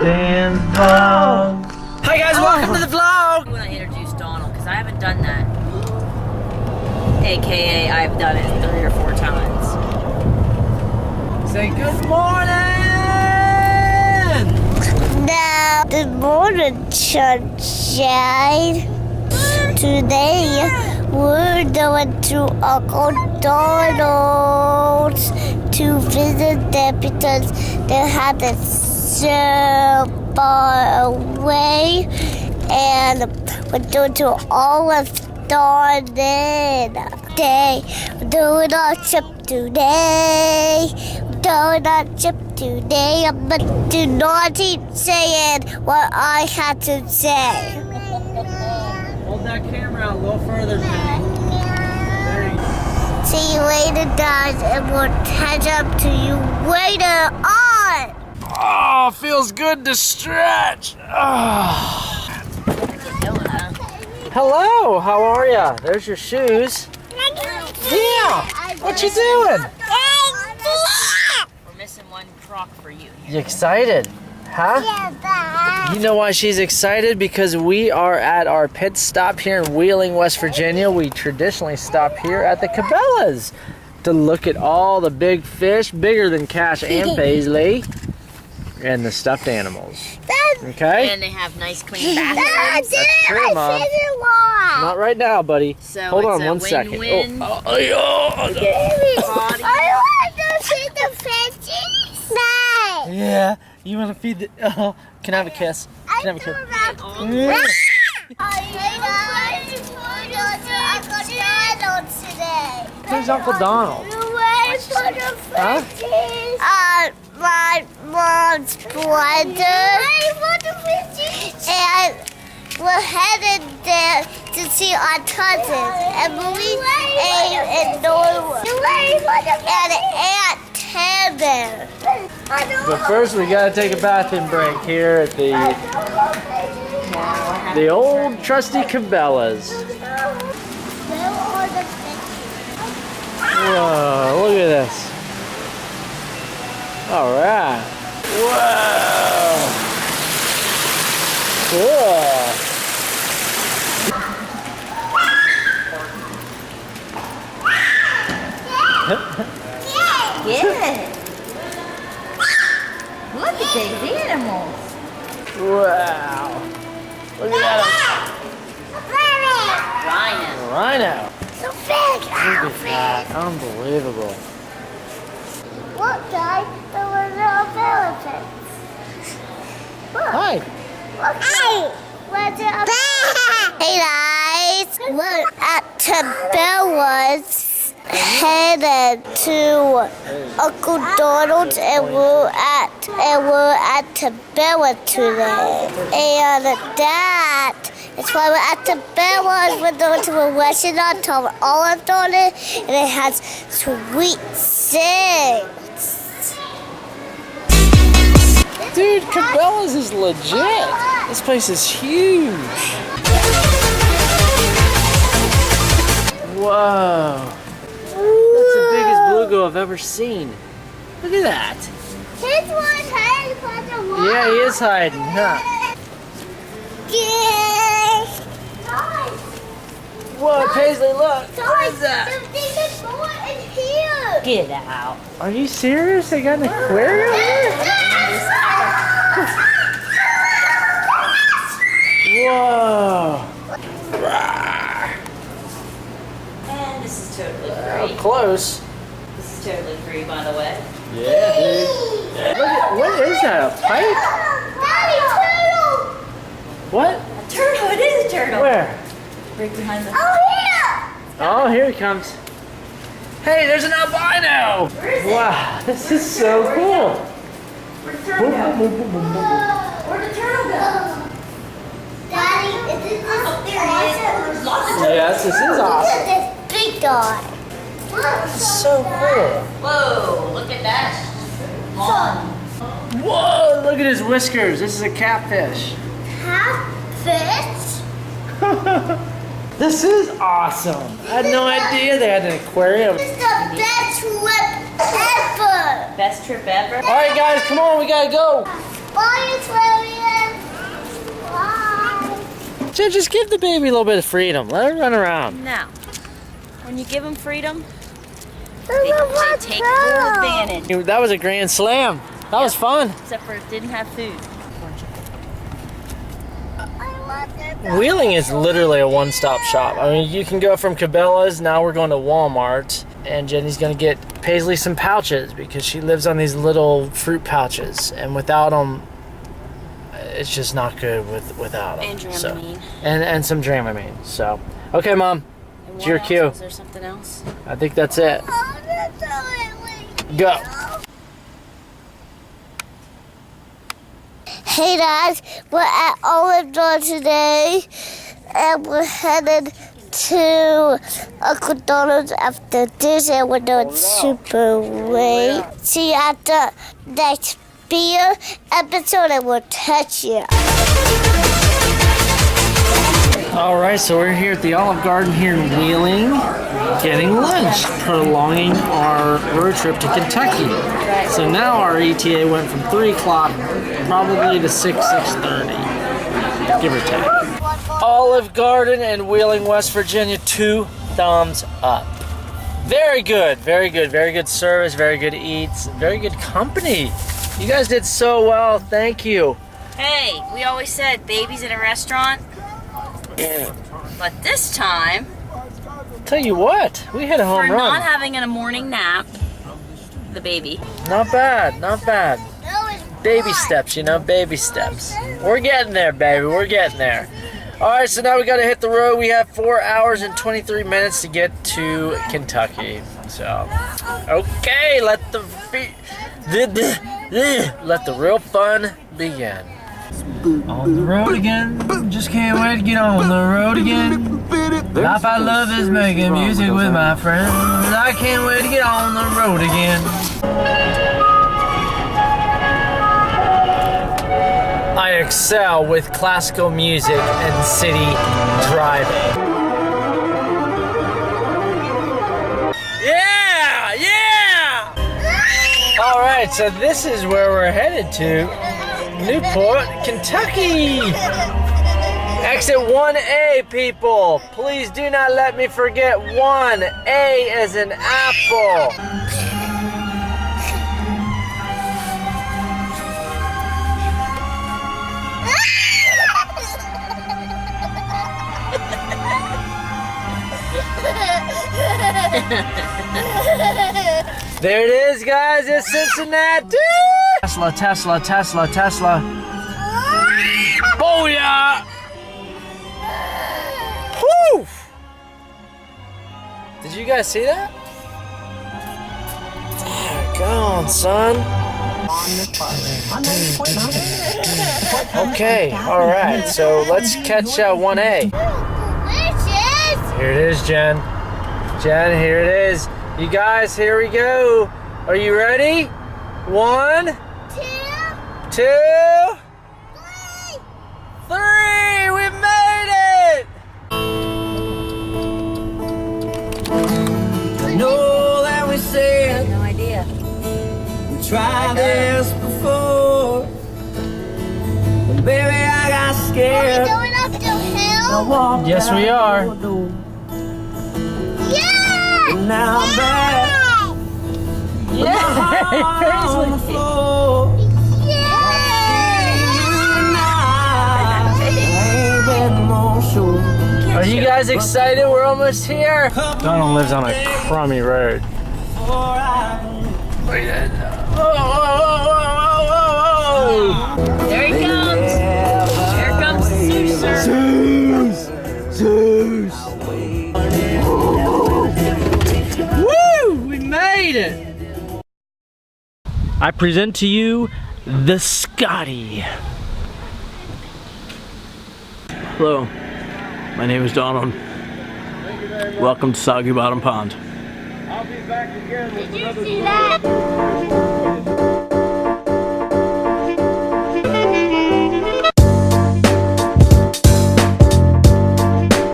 Dan's vlog. Hi guys, welcome to the vlog. I want to introduce Donald because I haven't done that. AKA, I've done it 3 or 4 times. Say good morning. Now, good morning, sunshine. Today, we're going to Uncle Donald's to visit them because they have it so far away. And we're going to Olive Garden. We're doing our trip today. I'm gonna do naughty saying what I had to say. Hold that camera out a little further, Penny. See you later, guys, and we'll catch up to you later on. Oh, feels good to stretch. Oh. Hello, how are ya? There's your shoes. Yeah, what you doing? We're missing one crock for you. You excited? Huh? You know why she's excited? Because we are at our pit stop here in Wheeling, West Virginia. We traditionally stop here at the Cabela's to look at all the big fish, bigger than Cash and Paisley, and the stuffed animals. Okay? And they have nice clean bathrooms. That's true, Mom. Not right now, buddy. So hold it's on a one second. win-win. Oh. I want to see the fishes. Yeah, you want to feed the... Oh, can I have a kiss? Can I have a kiss? Who's Uncle Donald? Huh? My mom's brother. And we're headed there to see our cousins, Emily, Abe, and Norwood, and Aunt Heather. But first, we gotta take a bathroom break here at the old trusty Cabela's. Whoa, look at this. All right. Whoa. Cool. Yeah. Look at these animals. Wow. Look at that. Rhino. Rhino. So big Look at that. Unbelievable. Look, guys, there were little villages. Hi. Hey guys, we're at Cabela's, headed to Uncle Donald's, and we're at Cabela's today. And that is why we're at Cabela's. We're going to a restaurant called Olive Garden, and it has sweet things. Dude, Cabela's is legit. This place is huge. Whoa. That's the biggest bluegill I've ever seen. Look at that. This one's hiding from the wall. Yeah, he is hiding, huh? Yes. Whoa, Paisley, look. What is that? There's more in here. Get out. Are you serious? They got an aquarium here? Whoa. And this is totally How free. close. This is totally free, by the way. Yeah, dude. Look at, what is that, a pipe? Daddy, turtle. What? A turtle. It is a turtle. Where? Right behind the... Oh, here. Oh, here he comes. Hey, there's an albino! Where is it? Wow, this is so cool. Where'd the turtle go? Where'd the turtle go? Daddy, is this Up there he is. There's lots of turtles. Yes, this is Look awesome. at this big guy. It's so cool. Whoa, look at that. Lawn. Whoa, look at his whiskers. This is a catfish. Catfish? This is awesome. I had no idea they had an aquarium. It's the best trip ever. Best trip ever? All right, guys, come on, we gotta go. Bye, aquarium. Bye. Just give the baby a little bit of freedom. Let her run around. No. When you give them freedom, They they take full advantage. That was a grand slam. That was fun. Except for it didn't have food. Wheeling is literally a one-stop shop. I mean, you can go from Cabela's, now we're going to Walmart, and Jenny's gonna get Paisley some pouches because she lives on these little fruit pouches, and without them, it's just not good without them. And Dramamine. And some Dramamine. So, okay, Mom, And it's what your else? cue. Is there something else? I think that's it. Go. Hey guys, we're at Olive Garden today, and we're headed to Uncle Donald's after this, and we're doing super late. See you at the next beer episode, and we'll touch you. All right, so we're here at the Olive Garden here in Wheeling, getting lunch, prolonging our road trip to Kentucky. So now our ETA went from 3 o'clock probably to 6:30, give or take. Olive Garden in Wheeling, West Virginia, 2 thumbs up. Very good, very good, very good service, very good eats, very good company. You guys did so well, thank you. Hey, we always said babies in a restaurant. But this time, Tell you what, we hit a home for run. not having a morning nap, the baby. Not bad, not bad. Baby steps, you know, baby steps. We're getting there, baby, we're getting there. All right, so now we gotta hit the road. We have 4 hours and 23 minutes to get to Kentucky. So, okay, let the real fun begin. On the road again, just can't wait to get on the road again. Life I love is making music with my friends. I can't wait to get on the road again. I excel with classical music and city driving. Yeah, yeah! All right, so this is where we're headed to. Newport, Kentucky. Exit 1A, people. Please do not let me forget 1A as an apple. There it is, guys. It's Cincinnati. Tesla, Tesla, Tesla, Tesla. Booyah! Whew! Did you guys see that? Go on, son. Okay, all right. So let's catch 1A. Here it is, Jen. Jen, here it is. You guys, here we go. Are you ready? 1, 2, 3. We made it! I know that we said No idea. we tried this before, but baby, I got scared. Going up the hill? Yes, we are. Yeah! Now I'm back. Yeah, Are you guys excited? We're almost here. Donald lives on a crummy road. There he comes. Here comes Zeus. Zeus! Woo! We made it! I present to you the Scotty. Hello, my name is Donald. Welcome to Soggy Bottom Pond. Did you see that?